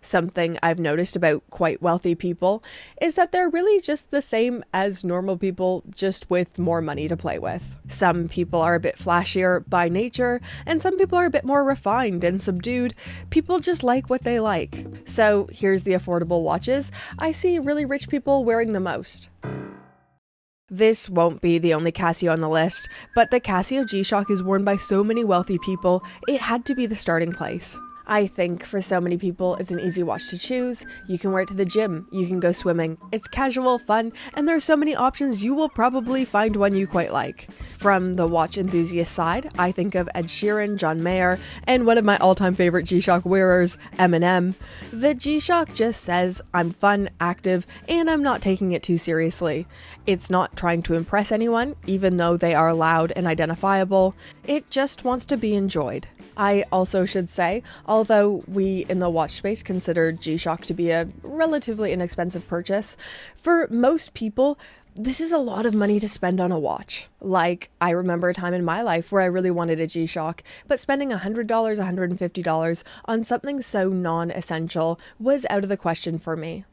Something I've noticed about quite wealthy people is that they're really just the same as normal people, just with more money to play with. Some people are a bit flashier by nature, and some people are a bit more refined and subdued. People just like what they like. So here's the affordable watches I see really rich people wearing the most. This won't be the only Casio on the list, but the Casio G-Shock is worn by so many wealthy people, it had to be the starting place. I think for so many people, it's an easy watch to choose. You can wear it to the gym, you can go swimming. It's casual, fun, and there are so many options you will probably find one you quite like. From the watch enthusiast side, I think of Ed Sheeran, John Mayer, and one of my all-time favorite G-Shock wearers, Eminem. The G-Shock just says, I'm fun, active, and I'm not taking it too seriously. It's not trying to impress anyone, even though they are loud and identifiable. It just wants to be enjoyed. I also should say, although we in the watch space consider G-Shock to be a relatively inexpensive purchase, for most people, this is a lot of money to spend on a watch. Like, I remember a time in my life where I really wanted a G-Shock, but spending $100, $150 on something so non-essential was out of the question for me.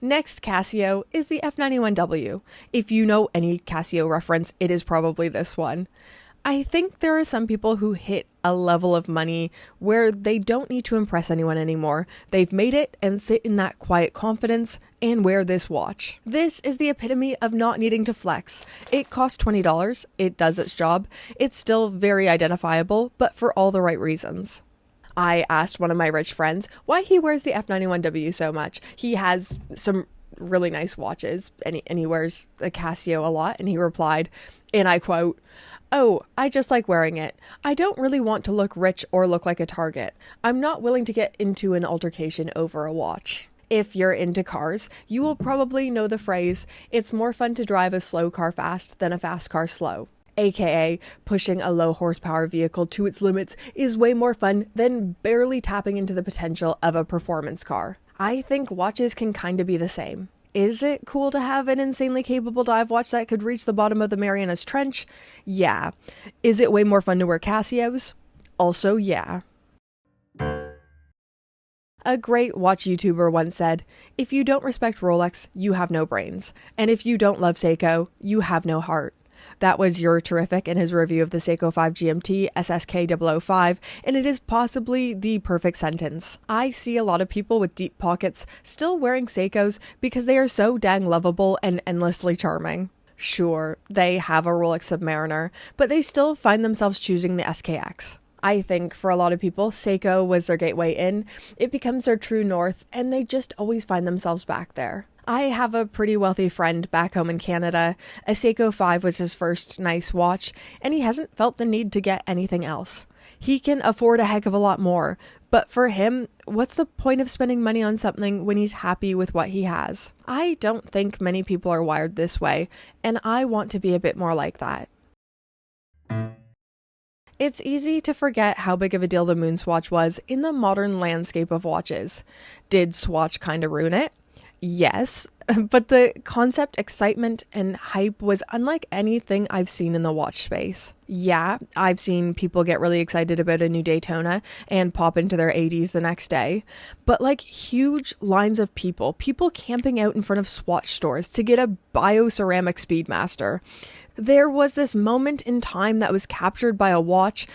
Next Casio is the F91W. If you know any Casio reference, it is probably this one. I think there are some people who hit a level of money where they don't need to impress anyone anymore. They've made it and sit in that quiet confidence and wear this watch. This is the epitome of not needing to flex. It costs $20, it does its job, it's still very identifiable, but for all the right reasons. I asked one of my rich friends why he wears the F91W so much. He has some really nice watches and he wears the Casio a lot, and he replied, and I quote, "Oh, I just like wearing it. I don't really want to look rich or look like a target. I'm not willing to get into an altercation over a watch." If you're into cars, you will probably know the phrase, "It's more fun to drive a slow car fast than a fast car slow." AKA, pushing a low horsepower vehicle to its limits is way more fun than barely tapping into the potential of a performance car. I think watches can kinda be the same. Is it cool to have an insanely capable dive watch that could reach the bottom of the Marianas Trench? Yeah. Is it way more fun to wear Casios? Also, yeah. A great watch YouTuber once said, "If you don't respect Rolex, you have no brains. And if you don't love Seiko, you have no heart." That was Your Terrific in his review of the Seiko 5 GMT SSK 005, and it is possibly the perfect sentence. I see a lot of people with deep pockets still wearing Seikos because they are so dang lovable and endlessly charming. Sure, they have a Rolex Submariner, but they still find themselves choosing the SKX. I think for a lot of people, Seiko was their gateway in, it becomes their true north, and they just always find themselves back there. I have a pretty wealthy friend back home in Canada. A Seiko 5 was his first nice watch, and he hasn't felt the need to get anything else. He can afford a heck of a lot more, but for him, what's the point of spending money on something when he's happy with what he has? I don't think many people are wired this way, and I want to be a bit more like that. It's easy to forget how big of a deal the Moon Swatch was in the modern landscape of watches. Did Swatch kinda ruin it? Yes, but the concept, excitement, and hype was unlike anything I've seen in the watch space. Yeah, I've seen people get really excited about a new Daytona and pop into their 80s the next day, but like huge lines of people camping out in front of Swatch stores to get a bioceramic Speedmaster. There was this moment in time that was captured by a watch,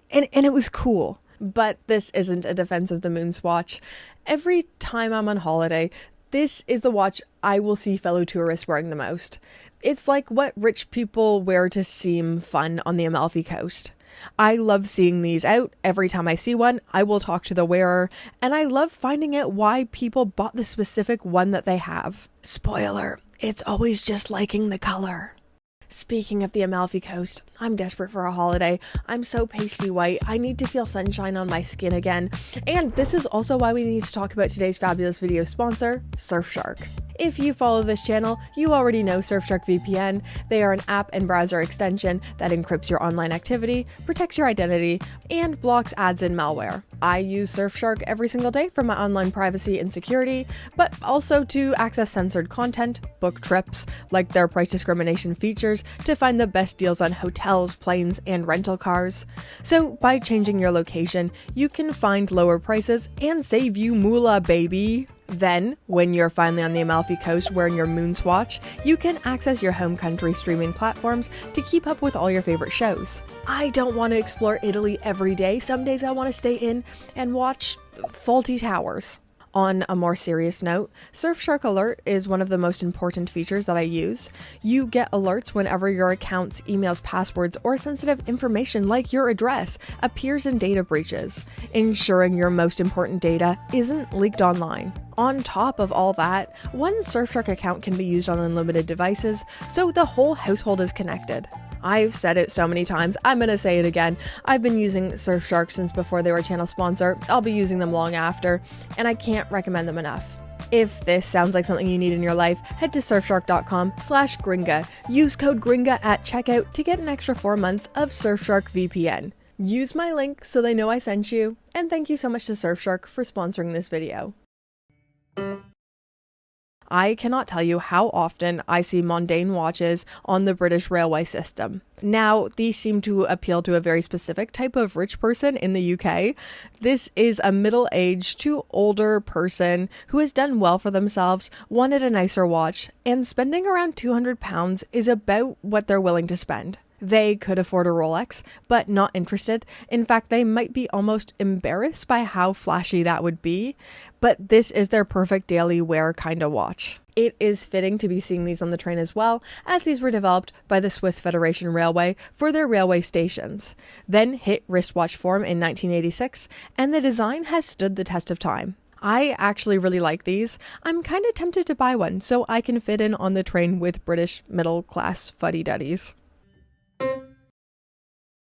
and it was cool. But this isn't a defense of the Moon Swatch. Every time I'm on holiday, this is the watch I will see fellow tourists wearing the most. It's like what rich people wear to seem fun on the Amalfi Coast. I love seeing these out. Every time I see one, I will talk to the wearer, and I love finding out why people bought the specific one that they have. Spoiler, it's always just liking the color. Speaking of the Amalfi Coast, I'm desperate for a holiday. I'm so pasty white. I need to feel sunshine on my skin again. And this is also why we need to talk about today's fabulous video sponsor, Surfshark. If you follow this channel, you already know Surfshark VPN. They are an app and browser extension that encrypts your online activity, protects your identity, and blocks ads and malware. I use Surfshark every single day for my online privacy and security, but also to access censored content, book trips, like their price discrimination features, to find the best deals on hotels, planes, and rental cars. So by changing your location, you can find lower prices and save you moolah, baby. Then, when you're finally on the Amalfi Coast wearing your moon swatch, you can access your home country streaming platforms to keep up with all your favorite shows. I don't want to explore Italy every day. Some days I want to stay in and watch faulty towers. On a more serious note, Surfshark Alert is one of the most important features that I use. You get alerts whenever your account's emails, passwords, or sensitive information like your address appears in data breaches, ensuring your most important data isn't leaked online. On top of all that, one Surfshark account can be used on unlimited devices, so the whole household is connected. I've said it so many times, I'm gonna say it again. I've been using Surfshark since before they were a channel sponsor. I'll be using them long after, and I can't recommend them enough. If this sounds like something you need in your life, head to surfshark.com/gringa. Use code GRINGA at checkout to get an extra 4 months of Surfshark VPN. Use my link so they know I sent you, and thank you so much to Surfshark for sponsoring this video. I cannot tell you how often I see Mondaine watches on the British railway system. Now, these seem to appeal to a very specific type of rich person in the UK. This is a middle-aged to older person who has done well for themselves, wanted a nicer watch, and spending around £200 is about what they're willing to spend. They could afford a Rolex, but not interested. In fact, they might be almost embarrassed by how flashy that would be, but this is their perfect daily wear kind of watch. It is fitting to be seeing these on the train as well, as these were developed by the Swiss Federation Railway for their railway stations, then hit wristwatch form in 1986, and the design has stood the test of time. I actually really like these. I'm kind of tempted to buy one so I can fit in on the train with British middle-class fuddy-duddies.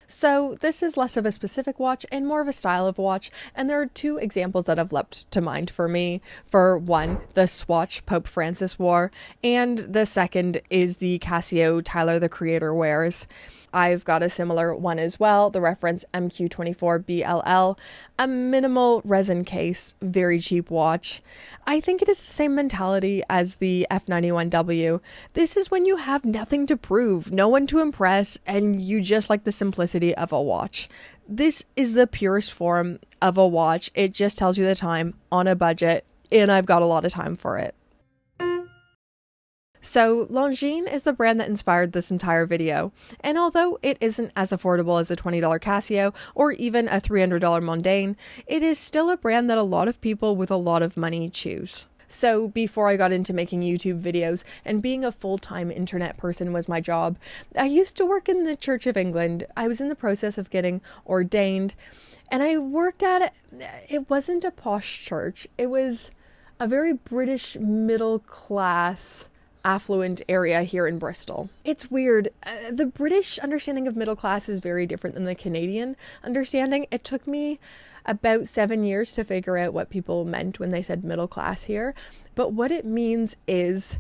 So this is less of a specific watch and more of a style of watch, and there are two examples that have leapt to mind for me. For one, the Swatch Pope Francis wore, and the second is the Casio Tyler the Creator wears. I've got a similar one as well, the reference MQ24BLL, a minimal resin case, very cheap watch. I think it is the same mentality as the F91W. This is when you have nothing to prove, no one to impress, and you just like the simplicity of a watch. This is the purest form of a watch. It just tells you the time on a budget, and I've got a lot of time for it. So Longines is the brand that inspired this entire video, and although it isn't as affordable as a $20 Casio or even a $300 Mondaine, it is still a brand that a lot of people with a lot of money choose. So before I got into making YouTube videos and being a full-time internet person was my job, I used to work in the Church of England. I was in the process of getting ordained, and I worked at it wasn't a posh church, it was a very British middle class affluent area here in Bristol. It's weird. The British understanding of middle class is very different than the Canadian understanding. It took me about 7 years to figure out what people meant when they said middle class here. But what it means is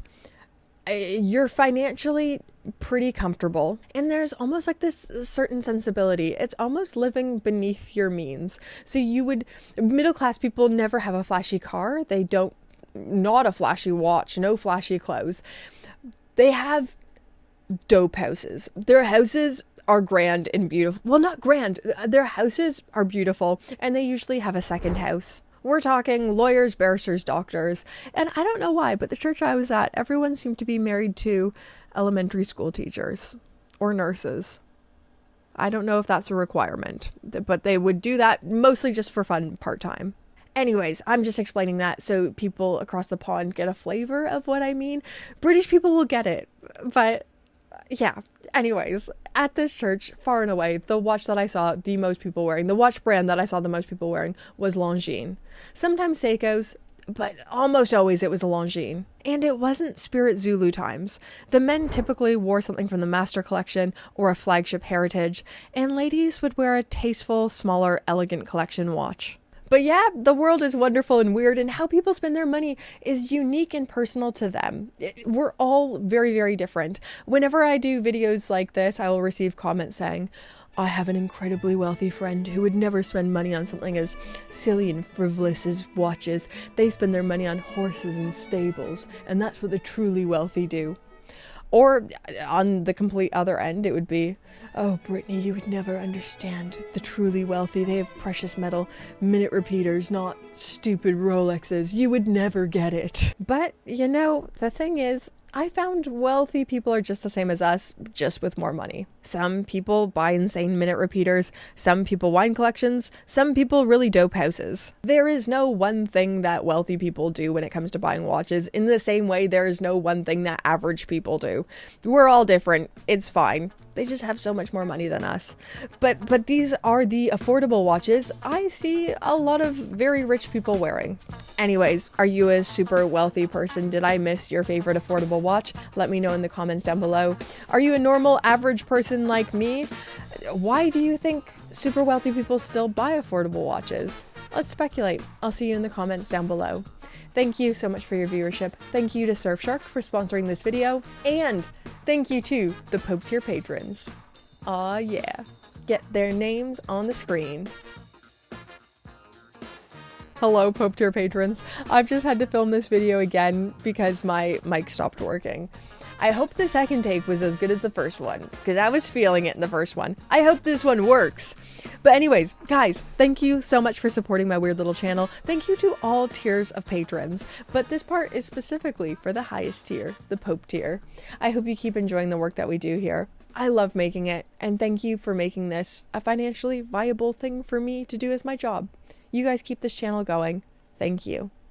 you're financially pretty comfortable, and there's almost like this certain sensibility. It's almost living beneath your means. So middle class people never have a flashy car. They don't, not a flashy watch, no flashy clothes. They have dope houses. Their houses are grand and beautiful. Well, not grand. Their houses are beautiful, and they usually have a second house. We're talking lawyers, barristers, doctors, and I don't know why, but the church I was at, everyone seemed to be married to elementary school teachers or nurses. I don't know if that's a requirement, but they would do that mostly just for fun part-time. Anyways, I'm just explaining that so people across the pond get a flavor of what I mean. British people will get it, but yeah. Anyways, at this church, far and away, the watch that I saw the most people wearing, the watch brand that I saw the most people wearing was Longines. Sometimes Seikos, but almost always it was a Longines. And it wasn't Spirit Zulu times. The men typically wore something from the Master Collection or a flagship heritage, and ladies would wear a tasteful, smaller, elegant collection watch. But yeah, the world is wonderful and weird, and how people spend their money is unique and personal to them. We're all very, very different. Whenever I do videos like this, I will receive comments saying, I have an incredibly wealthy friend who would never spend money on something as silly and frivolous as watches. They spend their money on horses and stables, and that's what the truly wealthy do. Or on the complete other end, it would be, oh, Brittany, you would never understand the truly wealthy. They have precious metal minute repeaters, not stupid Rolexes. You would never get it. But, you know, the thing is, I found wealthy people are just the same as us, just with more money. Some people buy insane minute repeaters, some people wine collections, some people really dope houses. There is no one thing that wealthy people do when it comes to buying watches, in the same way there is no one thing that average people do. We're all different. It's fine. They just have so much more money than us. But these are the affordable watches I see a lot of very rich people wearing. Anyways, are you a super wealthy person? Did I miss your favorite affordable watch? Let me know in the comments down below. Are you a normal average person like me? Why do you think super wealthy people still buy affordable watches? Let's speculate. I'll see you in the comments down below. Thank you so much for your viewership. Thank you to Surfshark for sponsoring this video. And thank you to the Pope tier patrons. Aw yeah. Get their names on the screen. Hello, Pope tier patrons. I've just had to film this video again because my mic stopped working. I hope the second take was as good as the first one, because I was feeling it in the first one. I hope this one works. But anyways, guys, thank you so much for supporting my weird little channel. Thank you to all tiers of patrons, but this part is specifically for the highest tier, the Pope tier. I hope you keep enjoying the work that we do here. I love making it, and thank you for making this a financially viable thing for me to do as my job. You guys keep this channel going. Thank you.